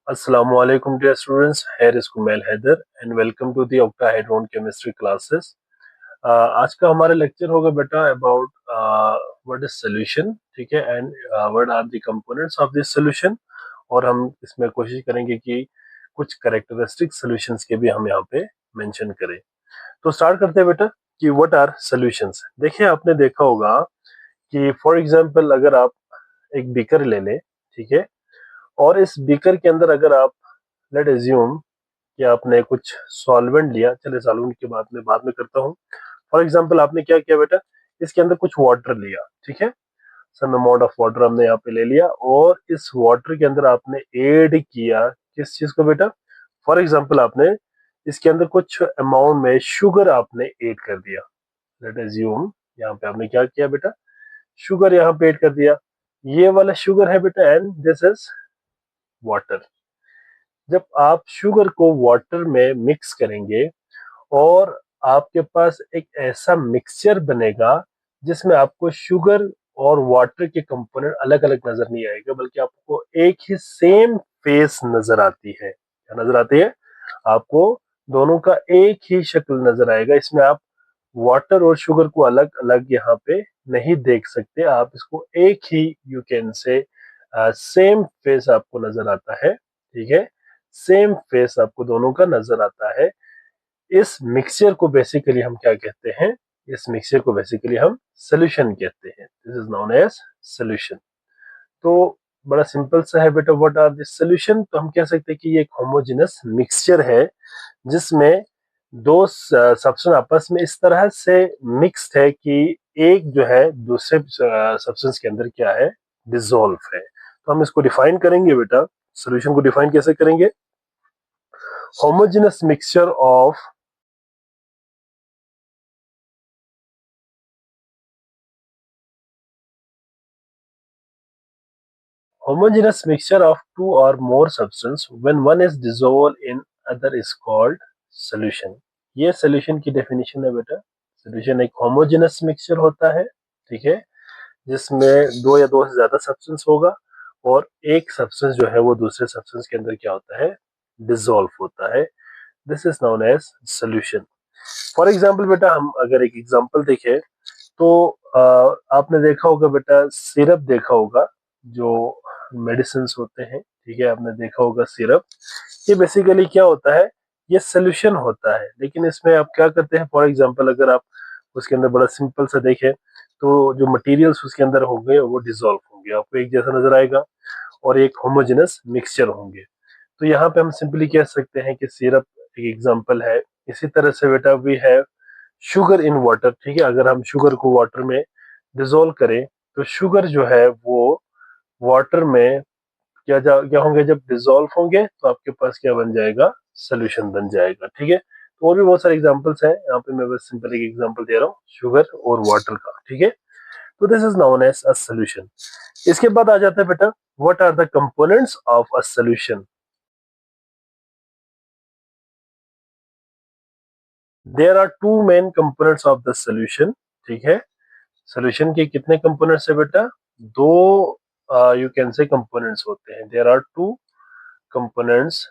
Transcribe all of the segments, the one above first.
Assalamualaikum dear students, here is Kumail Haider and welcome to the octahedron chemistry classes. आज का हमारा lecture होगा बेटा अबाउट व्हाट इज सोल्यूशन, ठीक है, and what are the components of this solution. और हम इसमें कोशिश करेंगे कि कुछ कैरेक्टरिस्टिक सॉल्यूशंस के भी हम यहाँ पे मेंशन करें। तो स्टार्ट करते हैं बेटा कि व्हाट आर सॉल्यूशंस। देखिए आपने देखा होगा कि फॉर एग्जांपल अगर आप एक बीकर ले लें, ठीक है, और इस बीकर के अंदर अगर आप लेट एज्यूम कि आपने कुछ सॉल्वेंट लिया, चलिए सॉल्वेंट की बात मैं बाद में करता हूँ। फॉर एग्जांपल आपने क्या किया बेटा, इसके अंदर कुछ वाटर लिया, ठीक है, सम अमाउंट ऑफ वाटर हमने यहाँ पे ले लिया और इस वाटर के अंदर आपने ऐड किया किस चीज को बेटा, फॉर एग्जांपल आपने इसके अंदर कुछ अमाउंट में शुगर आपने ऐड कर दिया। लेट एज्यूम यहाँ पे आपने क्या किया बेटा, शुगर यहाँ पे ऐड कर दिया। ये वाला शुगर है बेटा एंड दिस इज वाटर। जब आप शुगर को वाटर में मिक्स करेंगे और आपके पास एक ऐसा मिक्सचर बनेगा जिसमें आपको शुगर और वाटर के कंपोनेंट अलग अलग नजर नहीं आएगा, बल्कि आपको एक ही सेम फेस नजर आती है। क्या नजर आती है आपको? दोनों का एक ही शक्ल नजर आएगा। इसमें आप वाटर और शुगर को अलग अलग यहाँ पे नहीं देख सकते, आप इसको एक ही you can say same face आपको नजर आता है, ठीक है, सेम फेस आपको दोनों का नजर आता है। इस मिक्सचर को बेसिकली हम क्या कहते हैं? इस मिक्सचर को बेसिकली हम सॉल्यूशन कहते हैं। This is known as solution. तो बड़ा सिंपल सा है बेटा, व्हाट आर दिस सॉल्यूशन? तो हम कह सकते हैं कि ये एक होमोजेनस मिक्सचर है जिसमें दो सब्सटेंस आपस में इस तरह से मिक्स्ड है कि एक जो है दूसरे सब्सटेंस के अंदर क्या है, डिसॉल्व है। तो हम इसको डिफाइन करेंगे बेटा, सॉल्यूशन को डिफाइन कैसे करेंगे? Homogeneous mixture of homogeneous mixture of two or more substance when one is dissolved in other is called solution। ये solution की definition है बेटा। solution एक homogeneous mixture होता है, ठीक है, जिसमें दो या दो से ज्यादा सब्सटेंस होगा और एक सब्सटेंस जो है वो दूसरे सब्सटेंस के अंदर क्या होता है, डिसॉल्व होता है। This is known as solution. For example बेटा हम अगर एक एग्जांपल देखें तो आपने देखा होगा बेटा, सिरप देखा होगा, जो मेडिसिन होते हैं, ठीक है, आपने देखा होगा सिरप। ये बेसिकली क्या होता है, ये सोल्यूशन होता है, लेकिन इसमें आप क्या करते हैं, फॉर एग्जांपल अगर आप उसके अंदर बड़ा सिंपल सा देखें तो जो मटेरियल्स उसके अंदर होंगे वो डिसॉल्व होंगे, आपको एक जैसा नजर आएगा और एक होमोजेनस मिक्सचर होंगे। तो यहाँ पे हम सिंपली कह सकते हैं कि सिरप एक एग्जांपल है। इसी तरह से बेटा we have sugar in water, ठीक है, अगर हम शुगर को वाटर में डिसॉल्व करें तो शुगर जो है वो वाटर में क्या होंगे, जब डिसॉल्व होंगे तो आपके पास क्या बन जाएगा, सोल्यूशन बन जाएगा, ठीक है। तो और भी बहुत सारे एग्जांपल्स हैं, यहाँ पे मैं बस सिंपल एक एग्जांपल दे रहा हूँ शुगर और वाटर का, ठीक है। तो this is known as a solution. इसके बाद आ जाता है बेटा, what are the components of a solution? There are two main components of the solution, ठीक है। सोल्यूशन के कितने कंपोनेंट्स है बेटा? दो यू कैन से कंपोनेंट्स होते हैं। There are two components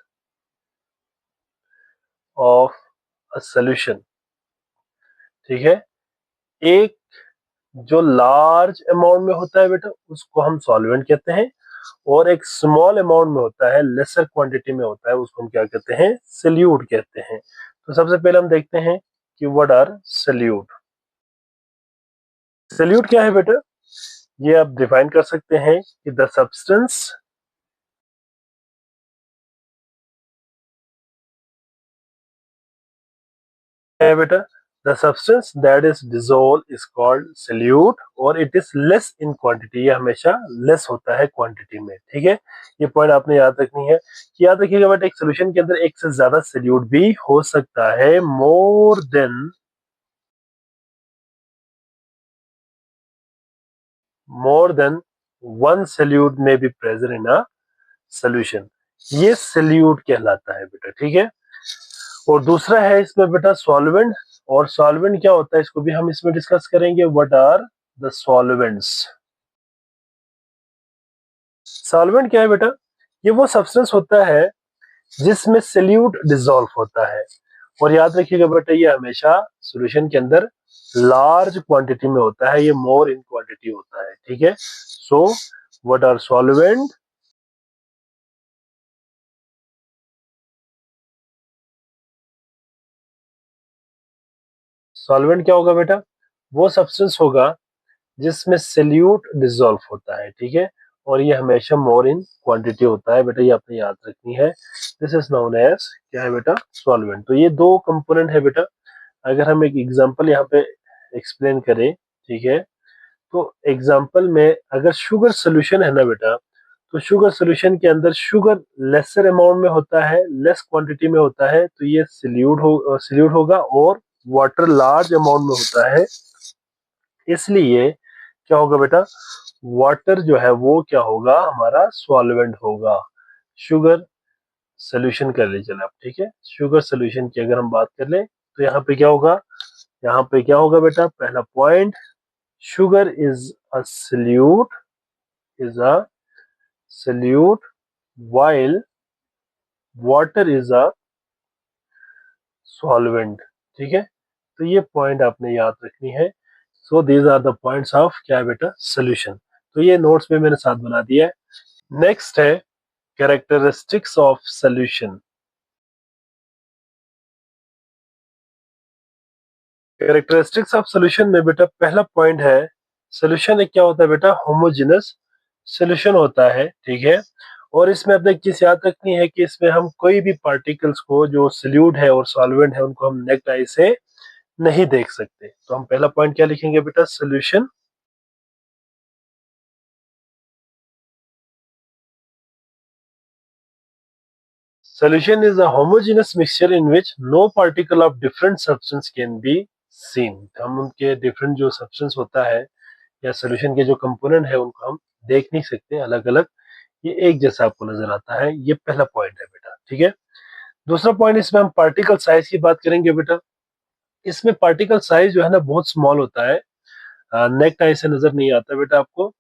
of a solution, ठीक है। एक जो लार्ज अमाउंट में होता है बेटा उसको हम सॉल्वेंट कहते हैं, और एक स्मॉल अमाउंट में होता है, लेसर क्वांटिटी में होता है, उसको हम क्या कहते हैं, सल्यूट कहते हैं। तो सबसे पहले हम देखते हैं कि व्हाट आर सल्यूट। सल्यूट क्या है बेटा? ये आप डिफाइन कर सकते हैं कि द सब्सटेंस है बेटा, the substance that is dissolve is called solute और it is less in quantity. ये हमेशा लेस होता है क्वांटिटी में, ठीक है। ये पॉइंट आपने याद रखनी है कि याद रखिएगा बेटा, एक सोल्यूशन के अंदर एक से ज्यादा सल्यूट भी हो सकता है। मोर देन वन सल्यूट में be present in a solution, ये सल्यूट कहलाता है बेटा, ठीक है। और दूसरा है इसमें बेटा सॉल्वेंट, और सॉल्वेंट क्या होता है इसको भी हम इसमें डिस्कस करेंगे। What are the solvents? Solvent क्या है बेटा? ये वो सब्सटेंस होता है जिसमें सल्यूट डिसॉल्व होता है। और याद रखिएगा बेटा, ये हमेशा सॉल्यूशन के अंदर लार्ज क्वांटिटी में होता है, ये मोर इन क्वांटिटी होता है, ठीक है। So what are solvent? Solvent क्या होगा बेटा? वो सब्सटेंस होगा जिसमें सल्यूट डिसॉल्व होता है, ठीक है। और ये हमेशा मोर इन क्वांटिटी होता है बेटा, ये आपने याद रखनी है। दिस इज नोन एज क्या है बेटा? सॉल्वेंट। तो ये दो कंपोनेंट है बेटा। अगर हम एक एग्जांपल यहाँ पे एक्सप्लेन करें, ठीक है, तो एग्जांपल में अगर शुगर सोल्यूशन है ना बेटा, तो शुगर सोल्यूशन के अंदर शुगर लेसर अमाउंट में होता है, लेस क्वांटिटी में होता है, तो ये सल्यूट होगा। और वाटर लार्ज अमाउंट में होता है, इसलिए क्या होगा बेटा? वाटर जो है वो क्या होगा? हमारा सॉल्वेंट होगा। शुगर सोल्यूशन कर लीजिए आप, ठीक है। शुगर सोल्यूशन की अगर हम बात कर ले, तो यहाँ पे क्या होगा? यहाँ पे क्या होगा बेटा? पहला point, sugar is a solute while water is a solvent, ठीक है। तो ये पॉइंट आपने याद रखनी है। So these are the points of क्या है बेटा? सोल्यूशन। तो ये नोट्स में मैंने साथ बना दिया है। नेक्स्ट है characteristics of solution. Characteristics of solution में बेटा पहला पॉइंट है, सोल्यूशन एक क्या होता है बेटा? होमोजेनस सोल्यूशन होता है, ठीक है। और इसमें अपने एक चीज याद रखनी है कि इसमें हम कोई भी पार्टिकल्स को जो सल्यूट है और सॉल्वेंट है उनको हम नेक्ड आई से नहीं देख सकते। तो हम पहला पॉइंट क्या लिखेंगे बेटा? Solution. Solution is a homogeneous mixture in which no particle of different substance can be seen। हम उनके डिफरेंट जो सब्सटेंस होता है या सोल्यूशन के जो कंपोनेंट है उनको हम देख नहीं सकते अलग अलग, ये एक जैसा आपको नजर आता है। ये पहला पॉइंट है बेटा, ठीक है। दूसरा पॉइंट, इसमें हम पार्टिकल साइज की बात करेंगे बेटा। इसमें पार्टिकल साइज जो है ना बहुत स्मॉल होता है, नेक्ट आई से नजर नहीं आता बेटा आपको।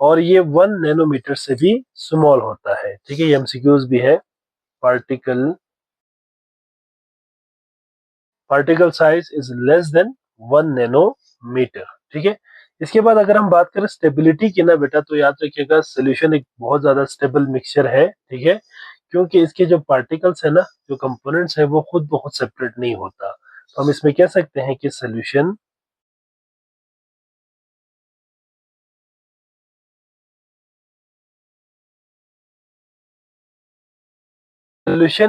और ये 1 नैनोमीटर से भी स्मॉल होता है, ठीक है। ये एमसीक्यूज भी है। Particle particle size is less than 1 nanometre, ठीक है। इसके बाद अगर हम बात करें स्टेबिलिटी की ना बेटा, तो याद रखिएगा सोल्यूशन एक बहुत ज्यादा स्टेबल मिक्सचर है, ठीक है। क्योंकि इसके जो पार्टिकल्स है ना, जो कंपोनेंट्स है वो खुद बहुत सेपरेट नहीं होता। तो हम इसमें कह सकते हैं कि solution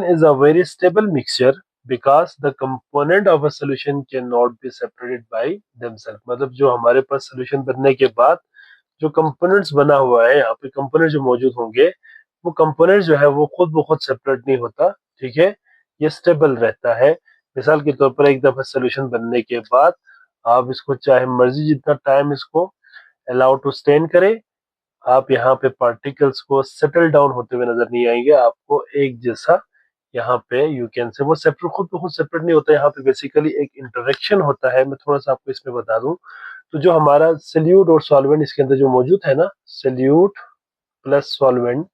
is a very stable mixture because the component of a solution cannot be separated by themselves। मतलब जो हमारे पास सोल्यूशन बनने के बाद जो कंपोनेंट्स बना हुआ है, यहाँ पे कंपोनेंट जो मौजूद होंगे, वो कंपोनेंट जो है वो खुद ब खुद सेपरेट नहीं होता, ठीक है। ये स्टेबल रहता है। मिसाल के तौर पर एक दफा सोल्यूशन बनने के बाद आप इसको चाहे मर्जी जितना टाइम इसको अलाउ टू स्टेन करें, आप यहाँ पे पार्टिकल्स को सेटल डाउन होते हुए नजर नहीं आएंगे। आपको एक जैसा यहाँ पे यू कैन से वो सेपरेट खुद ब खुद सेपरेट नहीं होता। यहाँ पे बेसिकली एक इंटरेक्शन होता है। मैं थोड़ा सा आपको इसमें बता दूं, तो जो हमारा सल्यूट और सॉल्वेंट इसके अंदर जो मौजूद है ना, सल्यूट प्लस सॉल्वेंट,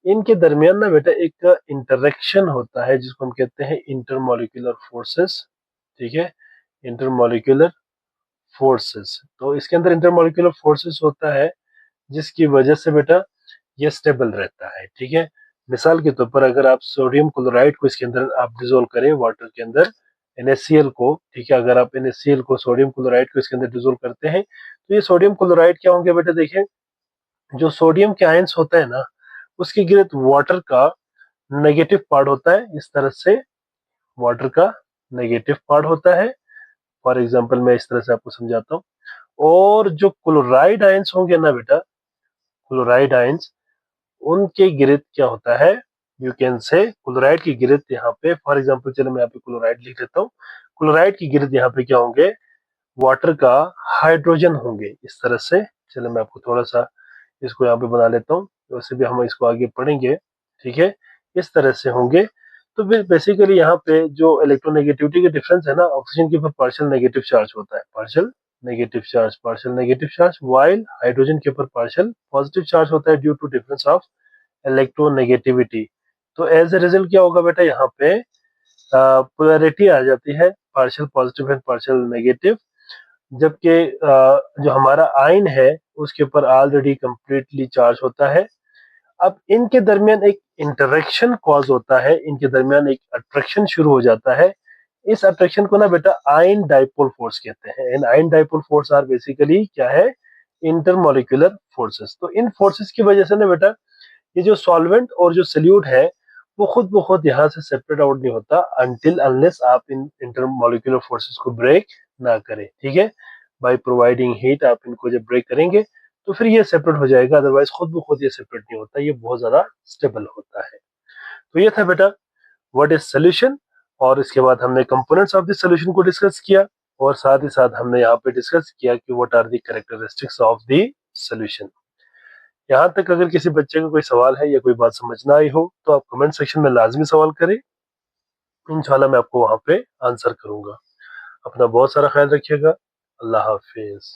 इनके दरमियान ना बेटा एक इंटरेक्शन होता है जिसको हम कहते हैं इंटरमोलिकुलर फोर्सेस, ठीक है। इंटरमोलिकुलर फोर्सेस, तो इसके अंदर इंटरमोलिकुलर फोर्सेस होता है जिसकी वजह से बेटा ये स्टेबल रहता है, ठीक है। मिसाल के तौर पर अगर आप सोडियम क्लोराइड को इसके अंदर आप डिजोल्व करें वाटर के अंदर, NaCl को, ठीक है। अगर आप NaCl को सोडियम क्लोराइड को इसके अंदर डिजोल्व करते हैं, तो ये सोडियम क्लोराइड क्या होंगे बेटा? देखिए, जो सोडियम के आयंस होता है ना, उसकी गिरत वाटर का नेगेटिव पार्ट होता है। इस तरह से वाटर का नेगेटिव पार्ट होता है। फॉर एग्जाम्पल मैं इस तरह से आपको समझाता हूँ। और जो क्लोराइड आयंस होंगे ना बेटा, क्लोराइड आयंस, उनके गिरत क्या होता है? यू कैन से क्लोराइड की गिरत यहाँ पे, फॉर एग्जाम्पल चलो मैं यहाँ पे क्लोराइड लिख लेता हूँ। क्लोराइड की गिरत यहाँ पे क्या होंगे? वाटर का हाइड्रोजन होंगे, इस तरह से। चलो मैं आपको थोड़ा सा इसको यहाँ पे बना लेता हूँ, वैसे भी हम इसको आगे पढ़ेंगे, ठीक है। इस तरह से होंगे। तो फिर बेसिकली यहाँ पे जो इलेक्ट्रोनेगेटिविटी के डिफरेंस है ना, ऑक्सीजन के ऊपर पार्शियल नेगेटिव चार्ज होता है, partial negative charge, while hydrogen के ऊपर पार्शियल पॉजिटिव चार्ज होता है due to difference of electronegativity. तो एज ए रिजल्ट क्या होगा बेटा, यहाँ पे पोलैरिटी आ जाती है, partial positive and partial negative. जबकि जो हमारा आयन है उसके ऊपर ऑलरेडी कंप्लीटली चार्ज होता है। अब इनके दरमियान एक इंटरेक्शन कॉज होता है, इनके दरमियान एक अट्रैक्शन शुरू हो जाता है। इस अट्रैक्शन को ना बेटा आयन डाइपोल फोर्स कहते हैं। And ion dipole force are basically क्या है, इंटरमोलिकुलर फोर्सेस। तो इन फोर्सेस की वजह से ना बेटा ये जो सॉल्वेंट और जो सोल्यूट है वो खुद ब खुद यहाँ से सेपरेट आउट नहीं होता अनटिल अनलेस आप इन इंटरमोलिकुलर फोर्सेस को ब्रेक ना करें। ठीक है, बाय प्रोवाइडिंग हीट आप इनको जब ब्रेक करेंगे तो फिर ये सेपरेट हो जाएगा, अदरवाइज खुद ब खुद ये सेपरेट नहीं होता, ये बहुत ज्यादा स्टेबल होता है। तो ये था बेटा व्हाट इज सोल्यूशन। और इसके बाद हमने कंपोनेंट्स ऑफ द सोल्यूशन को डिस्कस किया, और साथ ही साथ हमने यहाँ पे डिस्कस किया कि what are the characteristics of the solution. यहाँ तक अगर किसी बच्चे को कोई सवाल है या कोई बात समझ ना आई हो तो आप कमेंट सेक्शन में लाजमी सवाल करें, इंशाल्लाह मैं आपको वहां पे आंसर करूंगा। अपना बहुत सारा ख्याल रखिएगा। अल्लाह हाफिज।